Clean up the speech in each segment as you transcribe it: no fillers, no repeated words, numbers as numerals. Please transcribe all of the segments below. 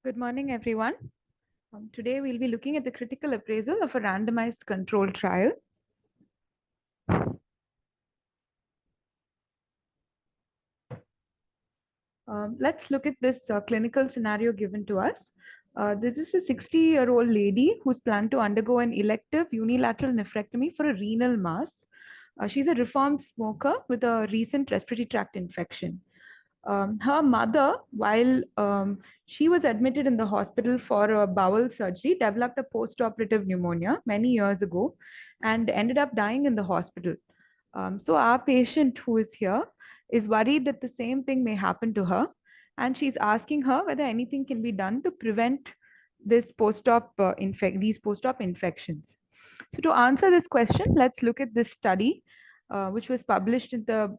Good morning, everyone. Today we'll be looking at the critical appraisal of a randomized control trial. Let's look at this clinical scenario given to us. This is a 60-year-old lady who's planned to undergo an elective unilateral nephrectomy for a renal mass. She's a reformed smoker with a recent respiratory tract infection. Her mother, while she was admitted in the hospital for a bowel surgery, developed a post-operative pneumonia many years ago and ended up dying in the hospital. So our patient who is here is worried that the same thing may happen to her, and she's asking her whether anything can be done to prevent this these post-op infections. So to answer this question, let's look at this study, which was published in the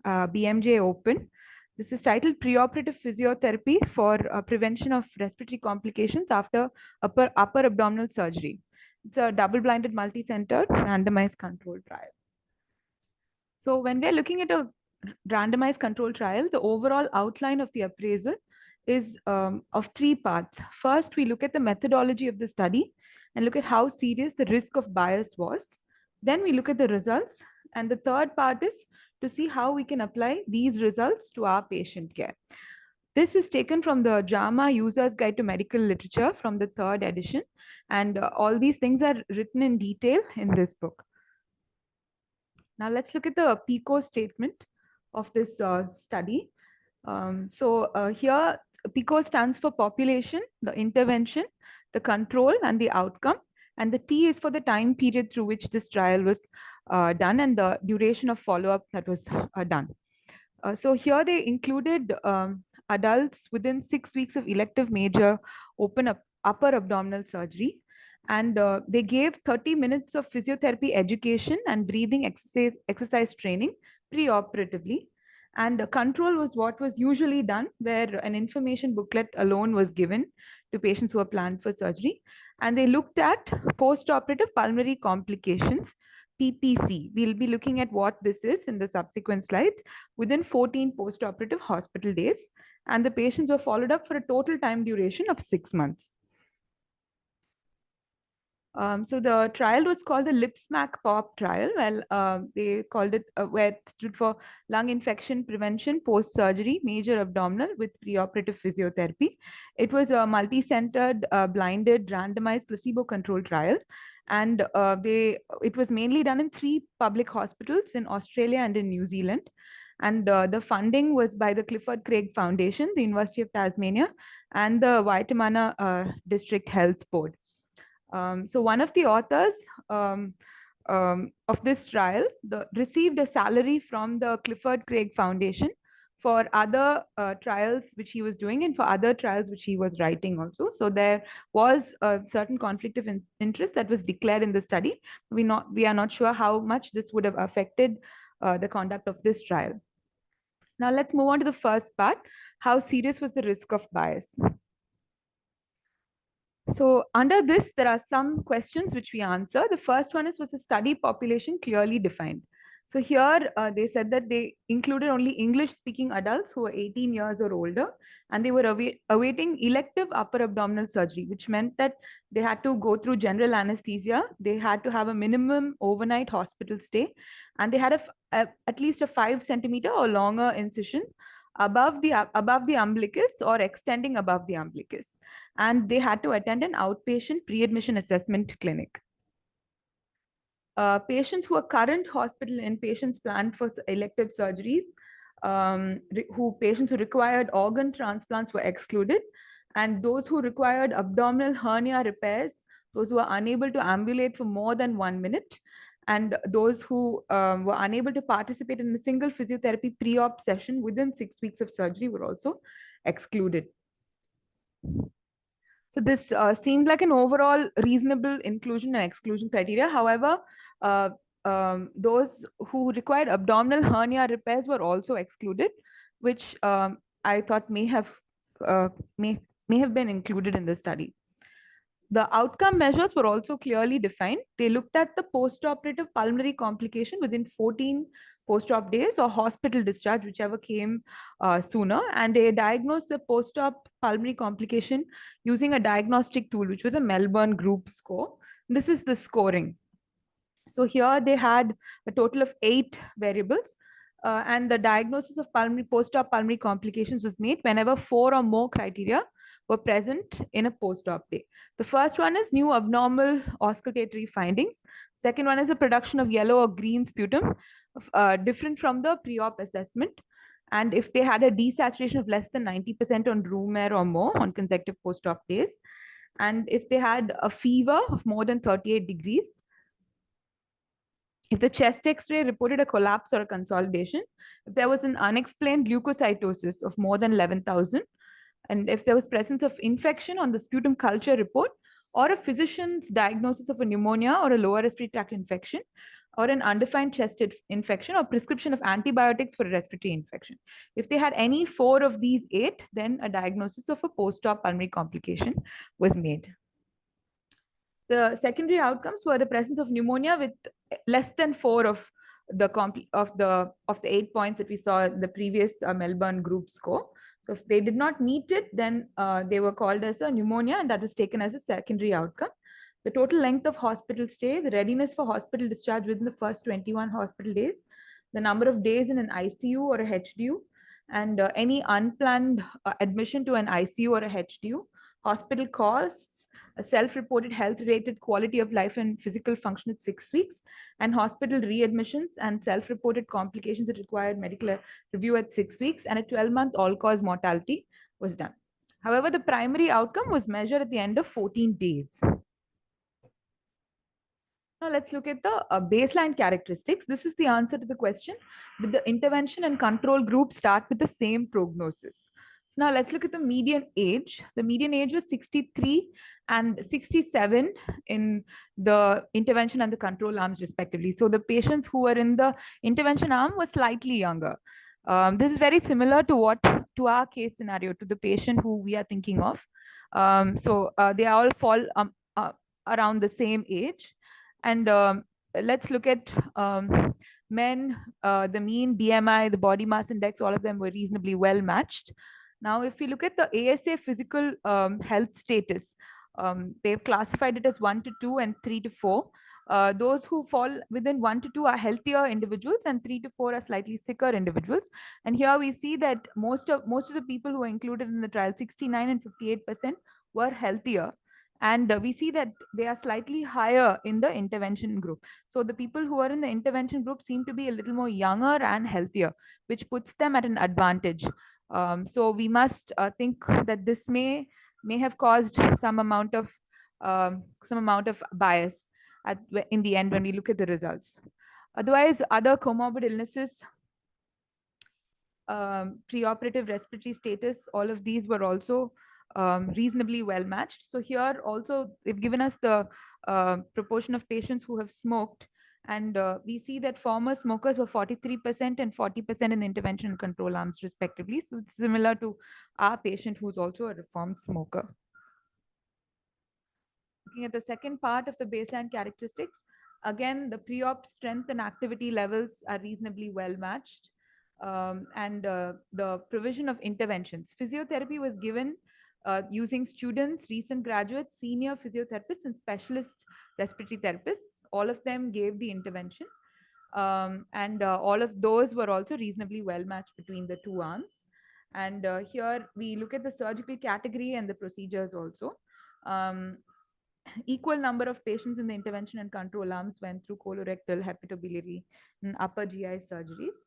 BMJ Open. This is titled Preoperative Physiotherapy for Prevention of Respiratory Complications After Upper Abdominal Surgery. It's a double-blinded, multi-centered, randomized controlled trial. So when we're looking at a randomized control trial, the overall outline of the appraisal is of three parts. First, we look at the methodology of the study and look at how serious the risk of bias was. Then we look at the results. And the third part is to see how we can apply these results to our patient care. This is taken from the JAMA User's Guide to Medical Literature from the third edition. And all these things are written in detail in this book. Now let's look at the PICO statement of this study. Here, PICO stands for population, the intervention, the control, and the outcome. And the T is for the time period through which this trial was done and the duration of follow-up that was done. So here they included adults within 6 weeks of elective major upper abdominal surgery. And they gave 30 minutes of physiotherapy education and breathing exercise training pre-operatively. And control was what was usually done, where an information booklet alone was given to patients who were planned for surgery. And they looked at post-operative pulmonary complications, PPC. We'll be looking at what this is in the subsequent slides within 14 post-operative hospital days. And the patients were followed up for a total time duration of 6 months. So the trial was called the LipSmack POP trial. Well, they called it where it stood for lung infection prevention post-surgery major abdominal with preoperative physiotherapy. It was a multi-centered, blinded, randomized, placebo-controlled trial, and it was mainly done in 3 public hospitals in Australia and in New Zealand. And the funding was by the Clifford Craig Foundation, the University of Tasmania, and the Waitemata District Health Board. So one of the authors of this trial received a salary from the Clifford Craig Foundation for other trials which he was doing and for other trials which he was writing also. So there was a certain conflict of interest that was declared in the study. We are not sure how much this would have affected the conduct of this trial. So now let's move on to the first part. How serious was the risk of bias? So under this, there are some questions which we answer. The first one is, was the study population clearly defined? So here they said that they included only English-speaking adults who were 18 years or older, and they were awaiting elective upper abdominal surgery, which meant that they had to go through general anesthesia. They had to have a minimum overnight hospital stay, and they had at least a 5 centimeter or longer incision above the umbilicus or extending above the umbilicus, and they had to attend an outpatient pre-admission assessment clinic. Patients who are current hospital inpatients planned for elective surgeries, patients who required organ transplants were excluded, and those who required abdominal hernia repairs, those who were unable to ambulate for more than 1 minute, and those who were unable to participate in a single physiotherapy pre-op session within 6 weeks of surgery were also excluded. So this seemed like an overall reasonable inclusion and exclusion criteria. However, those who required abdominal hernia repairs were also excluded, which I thought may have been included in the study. The outcome measures were also clearly defined. They looked at the post-operative pulmonary complication within 14 post-op days or hospital discharge, whichever came sooner. And they diagnosed the post-op pulmonary complication using a diagnostic tool, which was a Melbourne group score. This is the scoring. So here they had a total of 8 variables. And the diagnosis of pulmonary post-op pulmonary complications was made whenever 4 or more criteria were present in a post-op day. The first one is new abnormal auscultatory findings. Second one is the production of yellow or green sputum, different from the pre-op assessment. And if they had a desaturation of less than 90% on room air or more on consecutive post-op days, and if they had a fever of more than 38 degrees, if the chest X-ray reported a collapse or a consolidation, if there was an unexplained leukocytosis of more than 11,000, and if there was presence of infection on the sputum culture report, or a physician's diagnosis of a pneumonia or a lower respiratory tract infection, or an undefined chest infection, or prescription of antibiotics for a respiratory infection. If they had any 4 of these 8, then a diagnosis of a post-op pulmonary complication was made. The secondary outcomes were the presence of pneumonia with less than 4 of the 8 points that we saw in the previous Melbourne group score. So if they did not meet it, then they were called as a pneumonia, and that was taken as a secondary outcome. The total length of hospital stay, the readiness for hospital discharge within the first 21 hospital days, the number of days in an ICU or a HDU, and any unplanned admission to an ICU or a HDU, hospital costs, a self-reported health-related quality of life and physical function at 6 weeks, and hospital readmissions and self-reported complications that required medical review at 6 weeks, and a 12-month all-cause mortality was done. However, the primary outcome was measured at the end of 14 days. Now let's look at the baseline characteristics. This is the answer to the question. Did the intervention and control group start with the same prognosis? So now let's look at the median age. The median age was 63 and 67 in the intervention and the control arms respectively. So the patients who were in the intervention arm were slightly younger. This is very similar to our case scenario, to the patient who we are thinking of. They all fall around the same age. And let's look at men, the mean BMI, the body mass index, all of them were reasonably well matched. Now, if we look at the ASA physical health status, they've classified it as 1 to 2 and 3 to 4. Those who fall within 1 to 2 are healthier individuals, and 3 to 4 are slightly sicker individuals. And here we see that most of the people who were included in the trial, 69 and 58%, were healthier. And we see that they are slightly higher in the intervention group. So the people who are in the intervention group seem to be a little more younger and healthier, which puts them at an advantage. So we must think that this may have caused some amount of bias in the end when we look at the results. Otherwise, other comorbid illnesses, preoperative respiratory status, all of these were also reasonably well matched. So here also they've given us the proportion of patients who have smoked, and we see that former smokers were 43% and 40% in the intervention and control arms respectively. So it's similar to our patient who's also a reformed smoker. Looking at the second part of the baseline characteristics, again, the pre-op strength and activity levels are reasonably well matched. And the provision of interventions. Physiotherapy was given using students, recent graduates, senior physiotherapists, and specialist respiratory therapists. All of them gave the intervention. And all of those were also reasonably well matched between the two arms. And here we look at the surgical category and the procedures also. Equal number of patients in the intervention and control arms went through colorectal, hepatobiliary, and upper GI surgeries.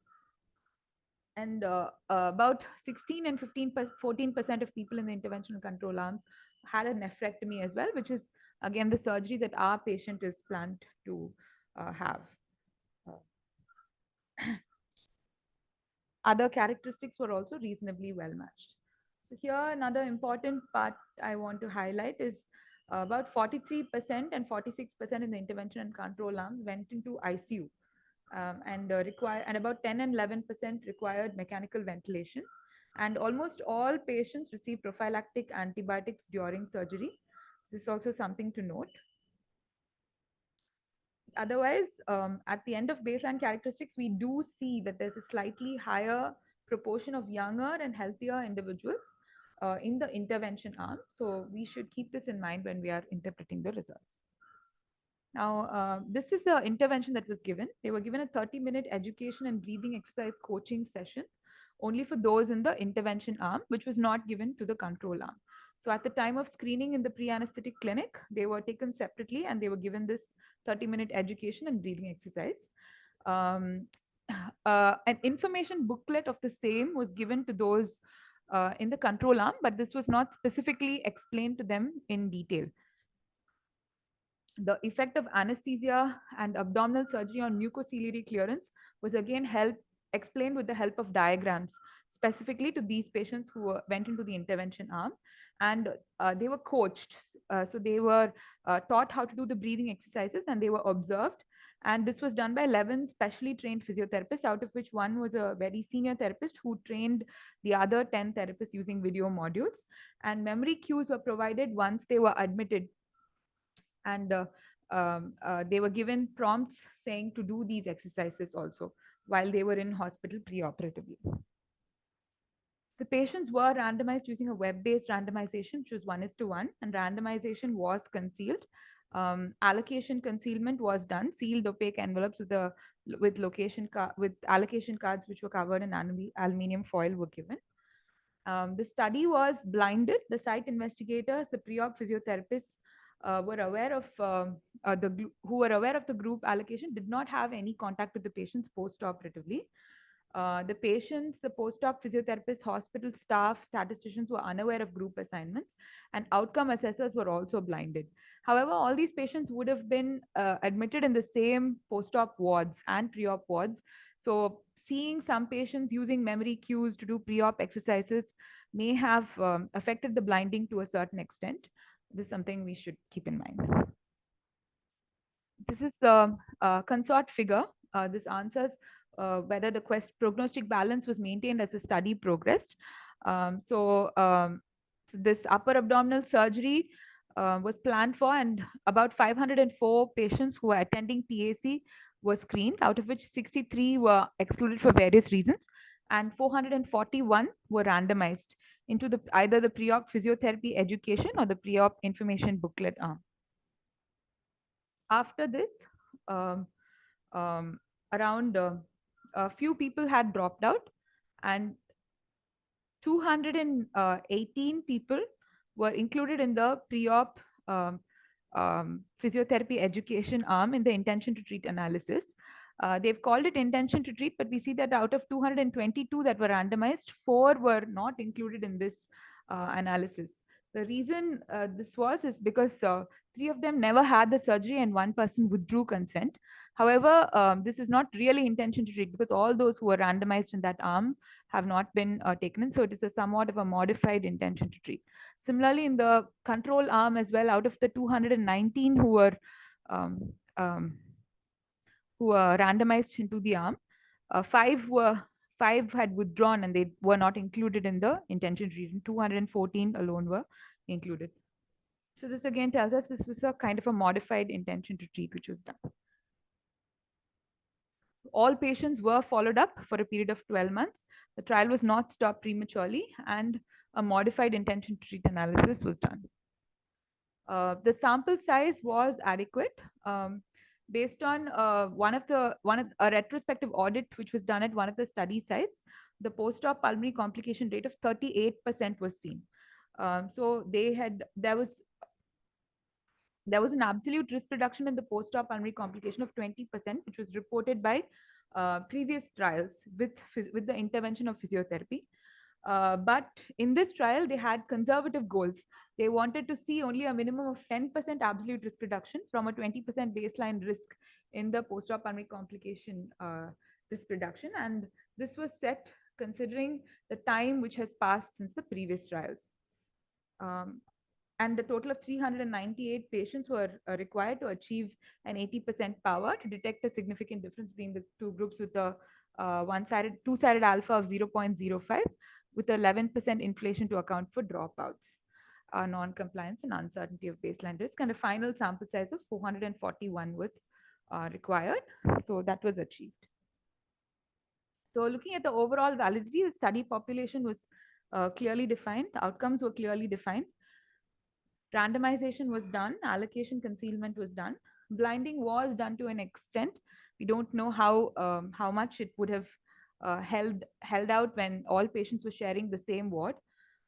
And about 16 and 14% of people in the intervention and control arms had a nephrectomy as well, which is again the surgery that our patient is planned to have. Other characteristics were also reasonably well matched. So here another important part I want to highlight is about 43% and 46% in the intervention and control arms went into ICU. And about 10 and 11% required mechanical ventilation, and almost all patients received prophylactic antibiotics during surgery. This is also something to note. Otherwise, at the end of baseline characteristics, we do see that there's a slightly higher proportion of younger and healthier individuals in the intervention arm. So we should keep this in mind when we are interpreting the results. Now, this is the intervention that was given. They were given a 30-minute education and breathing exercise coaching session only for those in the intervention arm, which was not given to the control arm. So at the time of screening in the pre-anesthetic clinic, they were taken separately and they were given this 30-minute education and breathing exercise. Um, an information booklet of the same was given to those in the control arm, but this was not specifically explained to them in detail. The effect of anesthesia and abdominal surgery on mucociliary clearance was again explained with the help of diagrams, specifically to these patients who went into the intervention arm. And they were coached. So they were taught how to do the breathing exercises and they were observed. And this was done by 11 specially trained physiotherapists, out of which one was a very senior therapist who trained the other 10 therapists using video modules. And memory cues were provided once they were admitted, and they were given prompts saying to do these exercises also while they were in hospital preoperatively. The patients were randomized using a web-based randomization, which was 1:1, and randomization was concealed. Allocation concealment was done. Sealed opaque envelopes with allocation cards which were covered in aluminium foil were given. The study was blinded. The site investigators, the pre-op physiotherapists were aware of who were aware of the group allocation, did not have any contact with the patients post-operatively. The patients, the post-op physiotherapists, hospital staff, statisticians were unaware of group assignments, and outcome assessors were also blinded. However, all these patients would have been admitted in the same post-op wards and pre-op wards. So seeing some patients using memory cues to do pre-op exercises may have affected the blinding to a certain extent. This is something we should keep in mind. This is a consort figure. This answers whether the prognostic balance was maintained as the study progressed. So this upper abdominal surgery was planned for, and about 504 patients who were attending PAC were screened, out of which 63 were excluded for various reasons, and 441 were randomized into either the pre-op physiotherapy education or the pre-op information booklet arm. After this, um, around a few people had dropped out, and 218 people were included in the pre-op physiotherapy education arm in the intention to treat analysis. They've called it intention to treat, but we see that out of 222 that were randomized, 4 were not included in this analysis. The reason this was is because 3 of them never had the surgery and 1 person withdrew consent. However, this is not really intention to treat because all those who were randomized in that arm have not been taken in. So it is a somewhat of a modified intention to treat. Similarly, in the control arm as well, out of the 219 who were randomized into the arm, 5 had withdrawn and they were not included in the intention to treat. And 214 alone were included. So this again tells us this was a kind of a modified intention to treat which was done. All patients were followed up for a period of 12 months. The trial was not stopped prematurely, and a modified intention to treat analysis was done. The sample size was adequate. Based on a retrospective audit which was done at one of the study sites, the post-op pulmonary complication rate of 38% was seen. So there was an absolute risk reduction in the post-op pulmonary complication of 20%, which was reported by previous trials with the intervention of physiotherapy. But in this trial, they had conservative goals. They wanted to see only a minimum of 10% absolute risk reduction from a 20% baseline risk in the post-op pulmonary complication risk reduction. And this was set considering the time which has passed since the previous trials. And a total of 398 patients were required to achieve an 80% power to detect a significant difference between the two groups with a two-sided alpha of 0.05 with 11% inflation to account for dropouts, non-compliance and uncertainty of baseline risk, and a final sample size of 441 was required. So that was achieved. So looking at the overall validity, the study population was clearly defined, the outcomes were clearly defined, randomization was done, allocation concealment was done, blinding was done to an extent. We don't know how much it would have held out when all patients were sharing the same ward.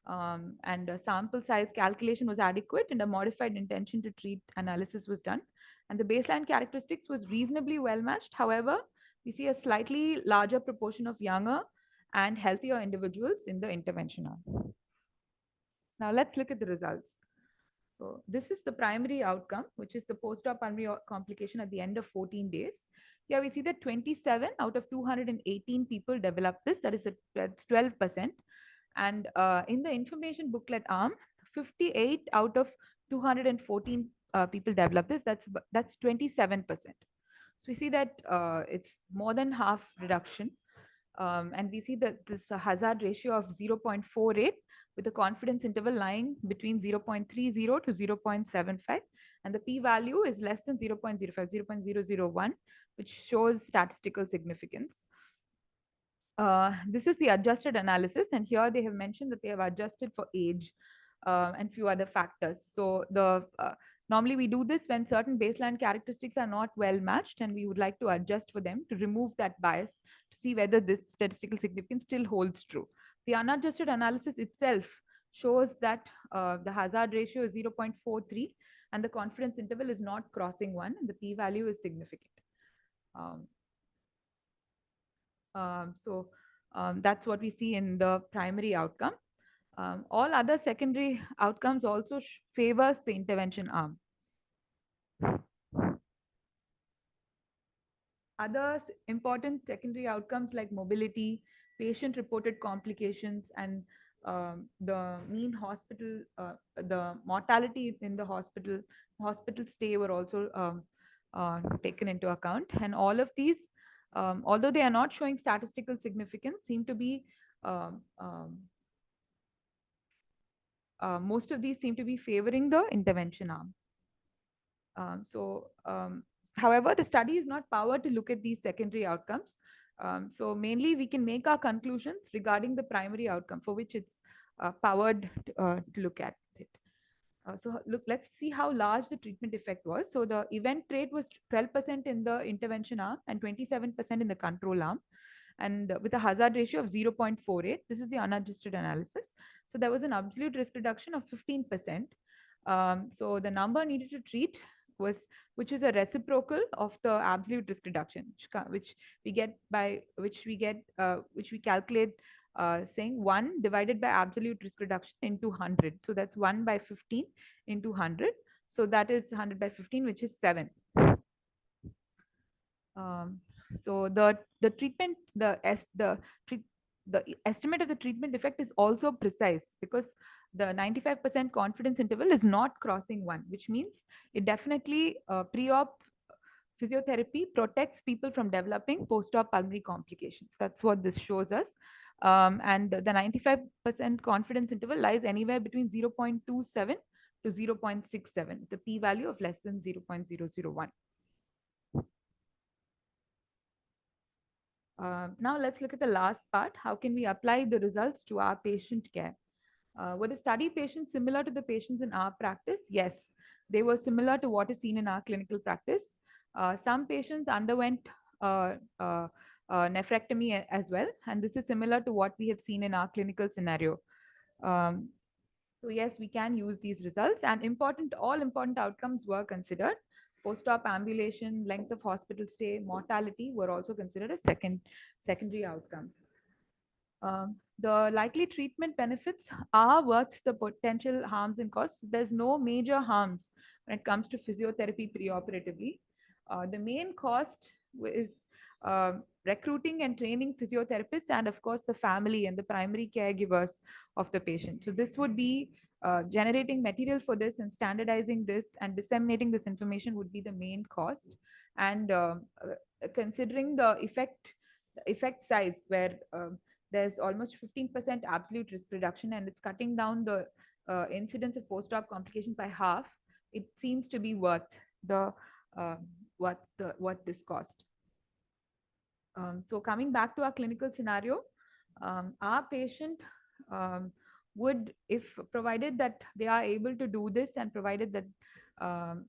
And a sample size calculation was adequate, and a modified intention to treat analysis was done. And the baseline characteristics was reasonably well matched. However, we see a slightly larger proportion of younger and healthier individuals in the intervention arm. Now let's look at the results. So this is the primary outcome, which is the post-op pulmonary complication at the end of 14 days. Here we see that 27 out of 218 people developed this. That's 12%. And in the information booklet arm, 58 out of 214 people developed this. That's 27%. So we see that it's more than half reduction. And we see that this hazard ratio of 0.48 with a confidence interval lying between 0.30 to 0.75, and the p-value is less than 0.05, 0.001, which shows statistical significance. This is the adjusted analysis, and here they have mentioned that they have adjusted for age and few other factors. So normally we do this when certain baseline characteristics are not well matched, and we would like to adjust for them to remove that bias to see whether this statistical significance still holds true. The unadjusted analysis itself shows that the hazard ratio is 0.43 and the confidence interval is not crossing 1, and the p-value is significant. That's what we see in the primary outcome. All other secondary outcomes also favors the intervention arm. Other important secondary outcomes like mobility, patient-reported complications, and the mean hospital, the mortality in the hospital stay were also taken into account. And all of these, although they are not showing statistical significance, seem to be most of these seem to be favoring the intervention arm. However, the study is not powered to look at these secondary outcomes. So mainly we can make our conclusions regarding the primary outcome for which it's powered to look at it. Let's see how large the treatment effect was. So the event rate was 12% in the intervention arm and 27% in the control arm, and with a hazard ratio of 0.48. This is the unadjusted analysis. So there was an absolute risk reduction of 15%. So the number needed to treat was, which is a reciprocal of the absolute risk reduction, which we calculate saying 1 divided by absolute risk reduction into 100. So that's 1 by 15 into 100. So that is 100 by 15, which is 7. So the treatment, the estimate of the treatment effect is also precise because the 95% confidence interval is not crossing 1, which means it definitely pre-op physiotherapy protects people from developing post-op pulmonary complications. That's what this shows us. And the 95% confidence interval lies anywhere between 0.27 to 0.67, the p-value of less than 0.001. Now let's look at the last part. How can we apply the results to our patient care? Were the study patients similar to the patients in our practice? Yes, they were similar to what is seen in our clinical practice. Some patients underwent nephrectomy as well, and this is similar to what we have seen in our clinical scenario. So yes, we can use these results, and all important outcomes were considered. Post-op ambulation, length of hospital stay, mortality were also considered as secondary outcomes. The likely treatment benefits are worth the potential harms and costs. There's no major harms when it comes to physiotherapy preoperatively. The main cost is recruiting and training physiotherapists, and of course the family and the primary caregivers of the patient. So this would be generating material for this and standardizing this and disseminating this information would be the main cost. And considering the effect size where there's almost 15% absolute risk reduction and it's cutting down the incidence of post-op complications by half, it seems to be worth the what this cost. So coming back to our clinical scenario, our patient would, if provided that they are able to do this and provided that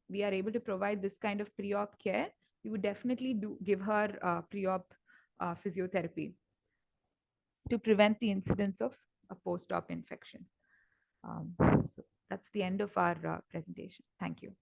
we are able to provide this kind of pre-op care, we would definitely give her pre-op physiotherapy to prevent the incidence of a post-op infection. So that's the end of our presentation. Thank you.